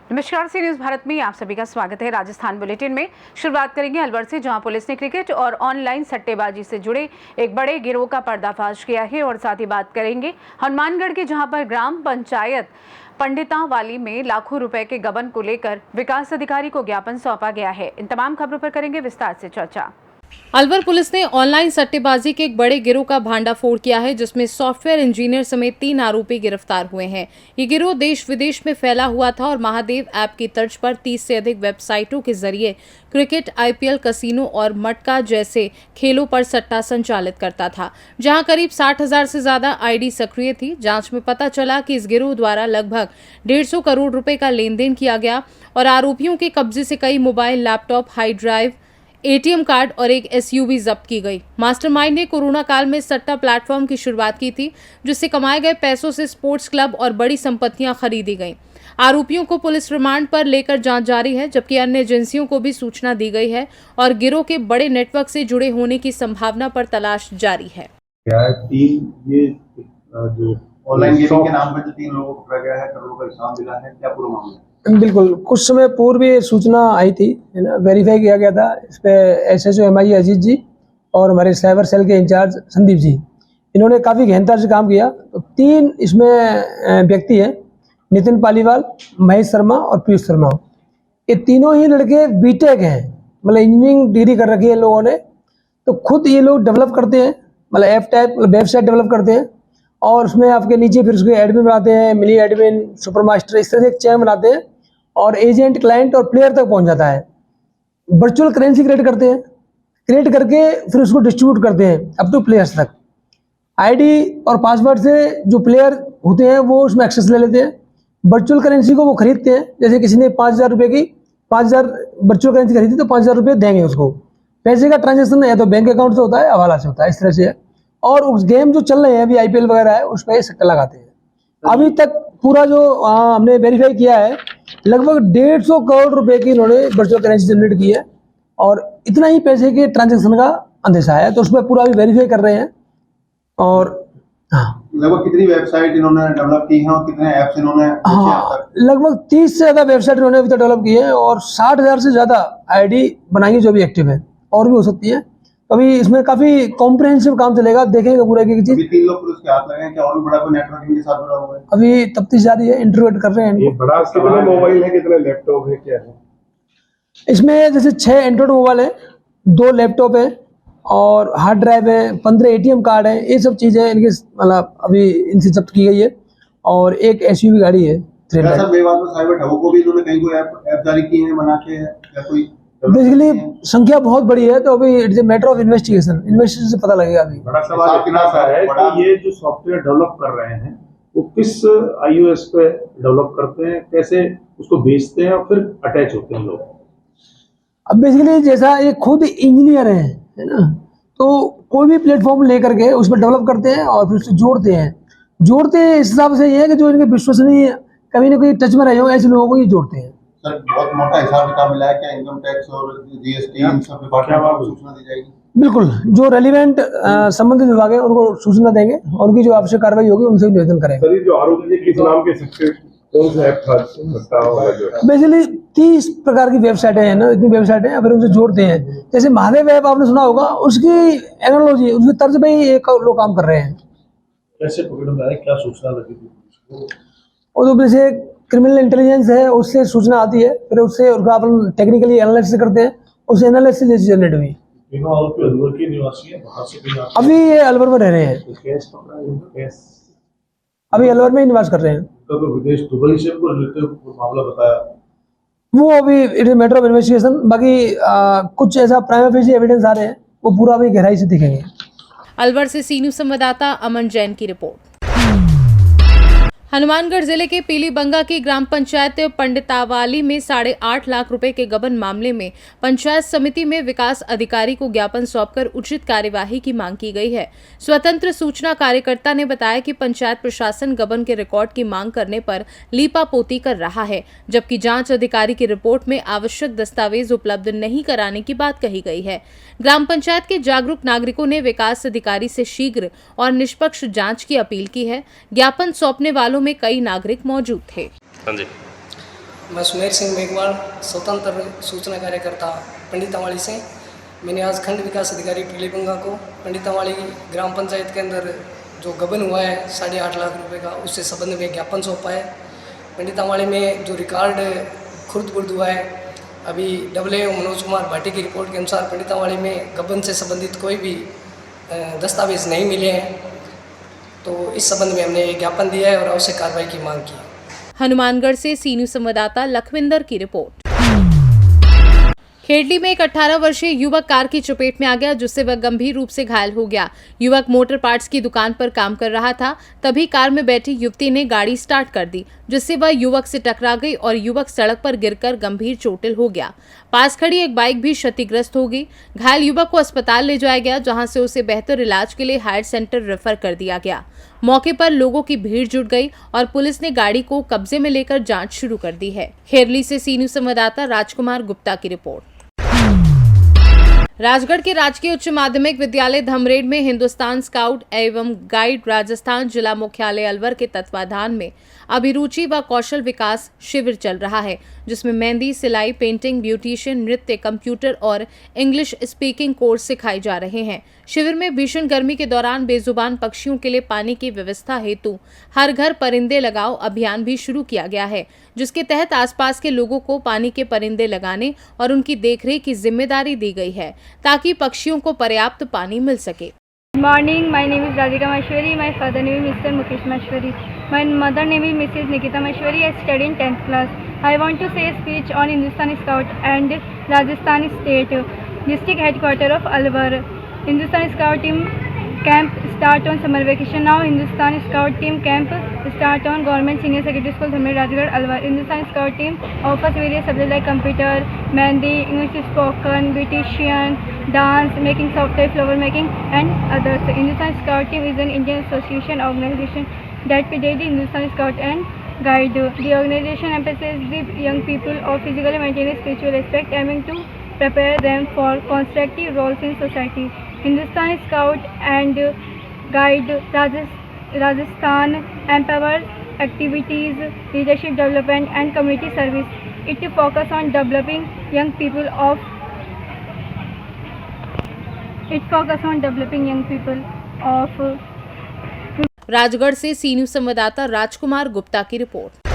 नमस्कार, सी न्यूज़ भारत में आप सभी का स्वागत है। राजस्थान बुलेटिन में शुरुआत करेंगे अलवर से, जहां पुलिस ने क्रिकेट और ऑनलाइन सट्टेबाजी से जुड़े एक बड़े गिरोह का पर्दाफाश किया है। और साथ ही बात करेंगे हनुमानगढ़ की, जहां पर ग्राम पंचायत पंडितावाली में लाखों रुपए के गबन को लेकर विकास अधिकारी को ज्ञापन सौंपा गया है। इन तमाम खबरों पर करेंगे विस्तार से चर्चा। अलवर पुलिस ने ऑनलाइन सट्टेबाजी के एक बड़े गिरोह का भांडाफोड़ किया है, जिसमें सॉफ्टवेयर इंजीनियर समेत 3 आरोपी गिरफ्तार हुए हैं। ये गिरोह देश विदेश में फैला हुआ था और महादेव ऐप की तर्ज पर 30 से अधिक वेबसाइटों के जरिए क्रिकेट, IPL, कसीनो और मटका जैसे खेलों पर सट्टा संचालित करता था, जहां करीब 60,000 से ज्यादा ID सक्रिय थी। जांच में पता चला कि इस गिरोह द्वारा लगभग 150 करोड़ रुपए का लेन देन किया गया और आरोपियों के कब्जे से कई mobile, laptop, hard drive, ATM card और एक SUV जब्त की गई। मास्टरमाइंड ने कोरोना काल में सट्टा प्लेटफॉर्म की शुरुआत की थी, जिससे कमाए गए पैसों से स्पोर्ट्स क्लब और बड़ी संपत्तियां खरीदी गईं। आरोपियों को पुलिस रिमांड पर लेकर जांच जारी है, जबकि अन्य एजेंसियों को भी सूचना दी गई है और गिरोह के बड़े नेटवर्क से जुड़े होने की संभावना पर तलाश जारी है। जो ऑनलाइन गेमिंग के नाम पर जो 3 लोगों को पकड़ा गया है, करोड़ों का इनाम मिला है, क्या पूरा मामला है? बिल्कुल, कुछ समय पूर्व ये सूचना आई थी, है ना, वेरीफाई किया गया था। इस पे SHO MI अजीत जी और हमारे साइबर सेल के इंचार्ज संदीप जी, इन्होंने काफ़ी गहनता से काम किया। तो 3 इसमें व्यक्ति हैं, नितिन पालीवाल, महेश शर्मा और पीयूष शर्मा। ये तीनों ही लड़के बीटेक हैं, मतलब इंजीनियरिंग डिग्री कर रखी है इन लोगों ने। तो खुद ये लोग डेवलप करते हैं, मतलब ऐप टाइप वेबसाइट डेवलप करते हैं और उसमें आपके नीचे फिर उसके एडमिन बनाते हैं, मिनी एडमिन, सुपर मास्टर, इस तरह से एक चैन बनाते हैं और एजेंट, क्लाइंट और प्लेयर तक पहुंच जाता है। वर्चुअल करेंसी क्रिएट करते हैं, क्रिएट करके फिर उसको डिस्ट्रीब्यूट करते हैं अप टू प्लेयर्स तक। ID और पासवर्ड से जो प्लेयर होते हैं वो उसमें एक्सेस ले लेते हैं। वर्चुअल करेंसी को वो खरीदते हैं, जैसे किसी ने 5,000 रुपये की 5,000 वर्चुअल करेंसी खरीदी तो 5,000 रुपये देंगे उसको। पैसे का ट्रांजेक्शन है तो बैंक अकाउंट से होता है, हवाला से होता है, इस तरह से है। और उस गेम जो चल रहे हैं अभी IPL वगैरह है, उस पर सट्टा लगाते हैं। अभी तक पूरा जो हमने वेरीफाई किया है, लगभग 150 करोड़ रुपए की इन्होंने वर्चुअल करेंसी जनरेट की है और इतना ही पैसे के ट्रांजैक्शन का अंदेशा है। तो उस पर पूरा अभी वेरीफाई कर रहे हैं। और लगभग कितनी वेबसाइट इन्होंने डेवलप की हैं और कितने ऐप्स इन्होंने? लगभग 30 से ज्यादा वेबसाइट इन्होंने अभी तक डेवलप की है और 60,000 से ज्यादा ID बनाई जो भी एक्टिव है, और भी हो सकती है। अभी इसमें काफी कॉम्प्रिहेंसिव काम चलेगा, देखेंगे पूरा एक चीज। 3 लोग पुलिस के हाथ लगे हैं, क्या और भी बड़ा कोई नेटवर्क इनके साथ जुड़ा हुआ है? अभी तफ्तीश जारी है, इंटरव्यू कर रहे हैं। ये बड़ा कितने मोबाइल है, कितने लैपटॉप है, क्या है इसमें? जैसे 6 एंड्रॉइड मोबाइल है, 2 लैपटॉप है और हार्ड ड्राइव है, 15 ATM कार्ड है, ये सब चीजें इनके मतलब अभी इनसे जब्त की गई है और एक SUV गाड़ी है। साइबर ठगों को भी इन्होंने कहीं कोई ऐप जारी की है, बना के है, क्या कोई? बेसिकली संख्या बहुत बड़ी है, तो अभी it's a matter of investigation से पता लगेगा। अभी बड़ा सवाल इतना सा है कि ये जो सॉफ्टवेयर डेवलप कर रहे हैं वो किस iOS पे डेवलप करते हैं, कैसे उसको बेचते हैं और फिर अटैच होते हैं लोग? अब बेसिकली जैसा ये खुद इंजीनियर है ना, तो कोई भी प्लेटफॉर्म लेकर के उसमें डेवलप करते हैं और फिर उससे जोड़ते हैं इस हिसाब से ये है कि जो इनके विश्वसनीय कभी ना कहीं टच में रहे हो ऐसे लोगों को ये जोड़ते हैं। सर, बहुत मोटा हिसाब किताब मिला है, क्या इनकम टैक्स और GST इन सब डिपार्टमेंट को सूचना दी जाएगी? बिल्कुल, जो रेलिवेंट संबंधित विभाग है उनको सूचना देंगे और उनकी जो आवश्यक कार्रवाई होगी उनसे निवेदन करेंगे। सर, जो आरोप है किस नाम के सकते कौन सा ऐप था? बेसिकली 30 प्रकार की वेबसाइटें हैं ना, इतनी वेबसाइटें हैं, फिर उनसे जोड़ते हैं। जैसे महादेव ऐप आपने सुना होगा, उसकी एनालॉजी, उसकी तर्ज पे ही एक लोग काम कर रहे हैं। कैसे पकड़ में आए, क्या सूचना लगी थी? और तो जैसे क्रिमिनल इंटेलिजेंस है, उससे सूचना आती है, फिर उससे उसका अपन टेक्निकली एनालिसिस करते हैं, उस एनालिसिस से जनरेट हुई। अलवर के निवासी है, बाहर से कहीं अभी ये अलवर में रह रहे हैं, अभी अलवर में ही निवास कर रहे हैं। तो विदेश दुबई से मामला बताया वो अभी it is matter of investigation. बाकी कुछ ऐसा प्राइमा फेसी एविडेंस आ रहे हैं, वो पूरा अभी गहराई से दिखेंगे। अलवर से सी न्यूज़ संवाददाता अमन जैन की रिपोर्ट। हनुमानगढ़ जिले के पीलीबंगा की ग्राम पंचायत पंडितावाली में 8.5 लाख रुपए के गबन मामले में पंचायत समिति में विकास अधिकारी को ज्ञापन सौंपकर उचित कार्यवाही की मांग की गई है। स्वतंत्र सूचना कार्यकर्ता ने बताया कि पंचायत प्रशासन गबन के रिकॉर्ड की मांग करने पर लीपापोती कर रहा है, जबकि जांच अधिकारी की रिपोर्ट में आवश्यक दस्तावेज उपलब्ध नहीं कराने की बात कही गई है। ग्राम पंचायत के जागरूक नागरिकों ने विकास अधिकारी से शीघ्र और निष्पक्ष जांच की अपील की है। ज्ञापन सौंपने वालों में कई नागरिक मौजूद थे। हाँ जी, मैं सुमेर सिंह मेघवाल, स्वतंत्र सूचना कार्यकर्ता पंडितावाली से। मैंने आज खंड विकास अधिकारी पीलीबंगा को पंडितावाली ग्राम पंचायत के अंदर जो गबन हुआ है 8.5 लाख रुपए का, उससे संबंध में ज्ञापन सौंपा है। पंडितावाली में जो रिकॉर्ड खुर्द बुर्द हुआ है, अभी डब्ल्यू मनोज कुमार भाटी की रिपोर्ट के अनुसार पंडितावाली में गबन से संबंधित कोई भी दस्तावेज नहीं मिले हैं, तो इस संबंध में हमने ज्ञापन दिया है और आवश्यक कार्रवाई की मांग की। हनुमानगढ़ से सी न्यूज संवाददाता लखविंदर की रिपोर्ट। खेड़ली में एक 18 वर्षीय युवक कार की चपेट में आ गया, जिससे वह गंभीर रूप से घायल हो गया। युवक मोटर पार्ट्स की दुकान पर काम कर रहा था, तभी कार में बैठी युवती ने गाड़ी स्टार्ट कर दी, जिससे वह युवक से टकरा गई और युवक सड़क पर गिरकर गंभीर चोटिल हो गया। पास खड़ी एक बाइक भी क्षतिग्रस्त हो गई। घायल युवक को अस्पताल ले जाया गया, जहां से उसे बेहतर इलाज के लिए हायर सेंटर रेफर कर दिया गया। मौके पर लोगों की भीड़ जुट गई और पुलिस ने गाड़ी को कब्जे में लेकर जांच शुरू कर दी है। खेरली से सी न्यूज संवाददाता राजकुमार गुप्ता की रिपोर्ट। राजगढ़ के राजकीय उच्च माध्यमिक विद्यालय धमरेड में हिंदुस्तान स्काउट एवं गाइड राजस्थान जिला मुख्यालय अलवर के तत्वाधान में अभिरुचि व कौशल विकास शिविर चल रहा है, जिसमें मेहंदी, सिलाई, पेंटिंग, ब्यूटिशियन, नृत्य, कंप्यूटर और इंग्लिश स्पीकिंग कोर्स सिखाए जा रहे हैं। शिविर में भीषण गर्मी के दौरान बेजुबान पक्षियों के लिए पानी की व्यवस्था हेतु हर घर परिंदे लगाओ अभियान भी शुरू किया गया है, जिसके तहत आसपास के लोगों को पानी के परिंदे लगाने और उनकी देखरेख की जिम्मेदारी दी गई है, ताकि पक्षियों को पर्याप्त पानी मिल सके। Good morning, my name is Radhika Maheshwari, my father name is Mr. Mukesh Maheshwari, my mother name is Mrs. Nikita Maheshwari. I study in 10th class. I want to say a speech on Hindustan Scout and Rajasthan State, district headquarter of Alwar. Hindustan Scout team camp start on summer vacation now. Hindustan Scout team camp start on Government Senior Secondary School, Dhamre, Rajgarh, Alwar. Hindustan Scout team offers various subjects like computer, Mehndi, English spoken, beautician, dance, making software, flower making and others. Hindustan Scout team is an Indian association organization that predates the Hindustan Scout and Guide. The organization emphasizes the young people of physically maintaining spiritual aspect, aiming to prepare them for constructive roles in society. Hindustan Scout and Guide Rajasthan empowers activities, leadership development and community service. It focuses on developing young people of Rajgarh से सी news संवाददाता राजकुमार गुप्ता की report.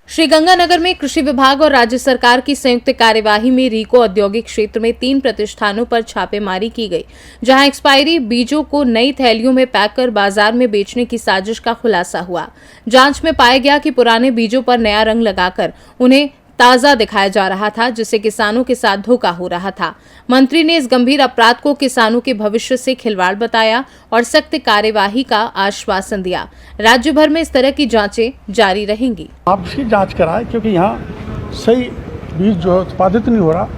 Sriganganagar में कृषि विभाग और राज्य सरकार की संयुक्त कार्यवाही में रीको औद्योगिक क्षेत्र में 3 प्रतिष्ठानों पर छापेमारी की गई, जहां एक्सपायरी बीजों को नई थैलियों में पैक कर बाजार में बेचने की साजिश का खुलासा हुआ। जांच में पाया गया कि पुराने बीजों पर नया रंग लगाकर उन्हें ताजा दिखाया जा रहा था, जिससे किसानों के साथ धोखा हो रहा था। मंत्री ने इस गंभीर अपराध को किसानों के भविष्य से खिलवाड़ बताया और सख्त कार्यवाही का आश्वासन दिया। राज्य भर में इस तरह की जांचें जारी रहेंगी। आप इसकी जांच कराएं, क्योंकि यहाँ सही बीज जो है उत्पादित नहीं हो रहा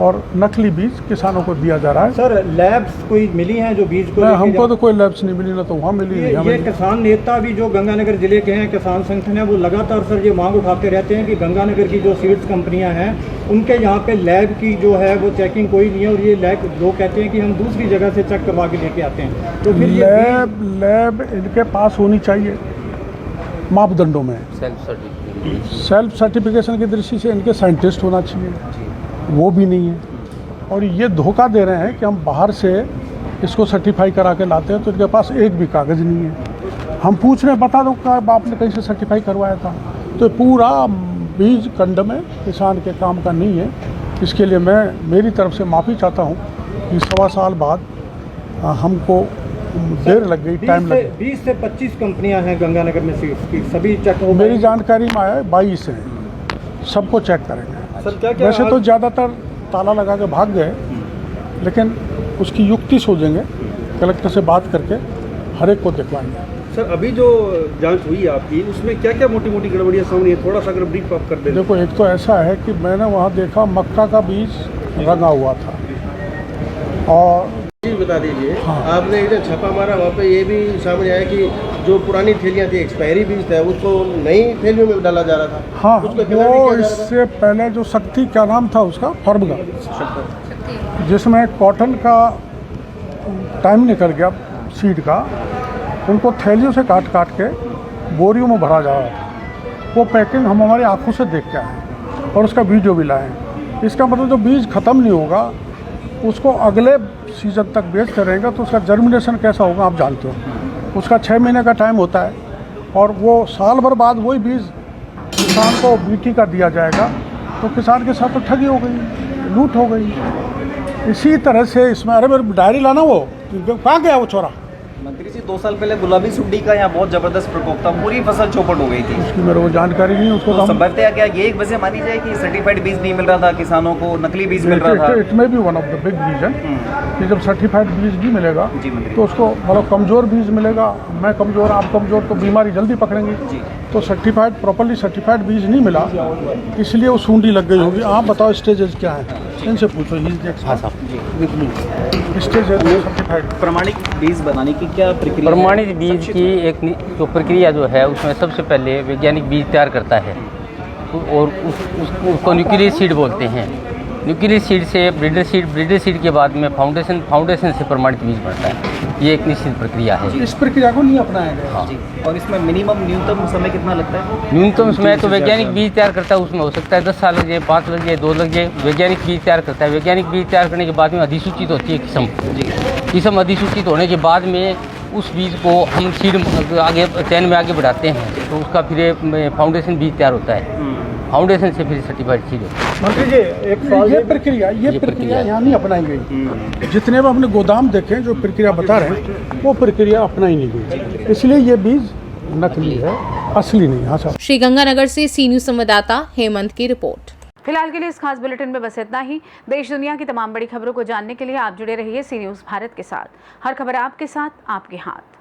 और नकली बीज किसानों को दिया जा रहा है। सर, लैब्स कोई मिली हैं जो बीज को? हमको तो कोई लैब्स नहीं मिली, ना तो वहाँ मिली। ये किसान नेता भी जो गंगानगर जिले के हैं, किसान संगठन है, वो लगातार सर ये मांग उठाते रहते हैं कि गंगानगर की जो सीड्स कंपनियां हैं उनके यहाँ पे लैब की जो है वो चेकिंग कोई नहीं है, और ये लोग कहते हैं कि हम दूसरी जगह से चेक करवा के लेके आते हैं। तो फिर लैब इनके पास होनी चाहिए मापदंडों में। सेल्फ सर्टिफिकेशन की दृष्टि से इनके साइंटिस्ट होना चाहिए, वो भी नहीं है। और ये धोखा दे रहे हैं कि हम बाहर से इसको सर्टिफाई करा के लाते हैं, तो इनके पास एक भी कागज़ नहीं है। हम पूछ रहे हैं, बता दो कि आपने कहीं से सर्टिफाई करवाया था। तो पूरा बीज खंड में किसान के काम का नहीं है। इसके लिए मैं मेरी तरफ से माफ़ी चाहता हूँ कि 1.25 साल बाद हमको देर लग गई, टाइम लग गई। 20 से 25 कंपनियां हैं गंगानगर में सीड्स की, सभी चेक हो? मेरी जानकारी में आया 22 है, सबको चेक करेंगे। सर, क्या वैसे तो ज़्यादातर ताला लगा के भाग गए, लेकिन उसकी युक्ति सोचेंगे, कलेक्टर से बात करके हर एक को दिखवाएंगे। सर अभी जो जांच हुई है आपकी उसमें क्या क्या मोटी मोटी गड़बड़ियाँ सामने है, थोड़ा सा अगर ब्रीफ आप कर दें। देखो, एक तो ऐसा है कि मैंने वहाँ देखा मक्का का बीज रंगा हुआ था, और जी बता दीजिए। हाँ। आपने इधर छापा मारा, वहाँ पे ये भी सामने आया कि जो पुरानी थैलियाँ थी, एक्सपायरी बीज था, उसको नई थैलियों में डाला जा रहा था। हाँ, उसको कलर भी वो किया जा रहा था। इससे पहले जो शक्ति, क्या नाम था उसका, फर्म का, जिसमें कॉटन का टाइम निकल गया सीड का, उनको थैलियों से काट काट के बोरियों में भरा जा रहा था। वो पैकिंग हम हमारी आंखों से देख के आए और उसका वीडियो भी लाए। इसका मतलब जो बीज ख़त्म नहीं होगा उसको अगले सीज़न तक बेचते रहेंगे तो उसका जर्मिनेशन कैसा होगा आप जानते हो। उसका 6 महीने का टाइम होता है और वो साल भर बाद वही बीज किसान को बीटी का दिया जाएगा, तो किसान के साथ तो ठगी हो गई, लूट हो गई। इसी तरह से इसमें, अरे मेरी डायरी लाना, वो कहाँ गया वो छोरा? मंत्री जी 2 साल पहले गुलाबी सुंडी का यहाँ बहुत जबरदस्त प्रकोप था, पूरी फसल चौपट हो गई थी। उसकी मेरे को जानकारी नहीं, उसको तो संभवतः क्या ये एक वजह मानी जाए कि सर्टिफाइड बीज नहीं मिल रहा था किसानों को, नकली बीज मिल रहा था? It may be one of the big reason कि जब सर्टिफाइड बीज नहीं मिलेगा जी मंत्री। तो उसको मतलब कमज़ोर बीज मिलेगा, मैं कमज़ोर आप कमज़ोर, तो बीमारी जल्दी पकड़ेंगे। तो सर्टिफाइड, प्रॉपर्ली सर्टिफाइड बीज नहीं मिला, इसलिए वो सूंडी लग गई होगी। आप बताओ स्टेजेस क्या है, इनसे पूछो। स्टेज सर्टिफाइड प्रमाणिक बीज बनाने की क्या प्रक्रिया? प्रमाणित बीज की एक जो प्रक्रिया जो है उसमें सबसे पहले वैज्ञानिक बीज तैयार करता है और उसको न्यूक्लियर सीड बोलते हैं। न्यूक्लियर सीड से ब्रीडर सीड के बाद में फाउंडेशन से प्रमाणित बीज बनता है। ये एक निश्चित प्रक्रिया है। इस प्रक्रिया को नहीं अपनाया गया। हाँ। और इसमें न्यूनतम समय कितना लगता है? न्यूनतम समय तो वैज्ञानिक बीज तैयार करता है, उसमें हो सकता है 10 साल लग जाए, 5 लग जाए, 2 लग जाए। वैज्ञानिक बीज तैयार करता है। वैज्ञानिक बीज तैयार करने के बाद में अधिसूचित होती है किस्म अधिसूचित होने के बाद में उस बीज को हम सीड आगे चैन में आगे बढ़ाते हैं, तो उसका फिर फाउंडेशन बीज तैयार होता है। फाउंडेशन से फिर सर्टिफाइड सीड होता है। मंत्री जी एक सवाल, ये प्रक्रिया यहाँ नहीं अपनाई गई। जितने भी अपने गोदाम देखें जो प्रक्रिया बता रहे हैं वो प्रक्रिया अपनाई नहीं गई, इसलिए ये बीज नकली है, असली नहीं। हाँ साहब। श्रीगंगानगर से सी न्यूज संवाददाता हेमंत की रिपोर्ट। फिलहाल के लिए इस खास बुलेटिन में बस इतना ही। देश दुनिया की तमाम बड़ी खबरों को जानने के लिए आप जुड़े रहिए सी न्यूज़ भारत के साथ। हर खबर आपके साथ, आपके हाथ।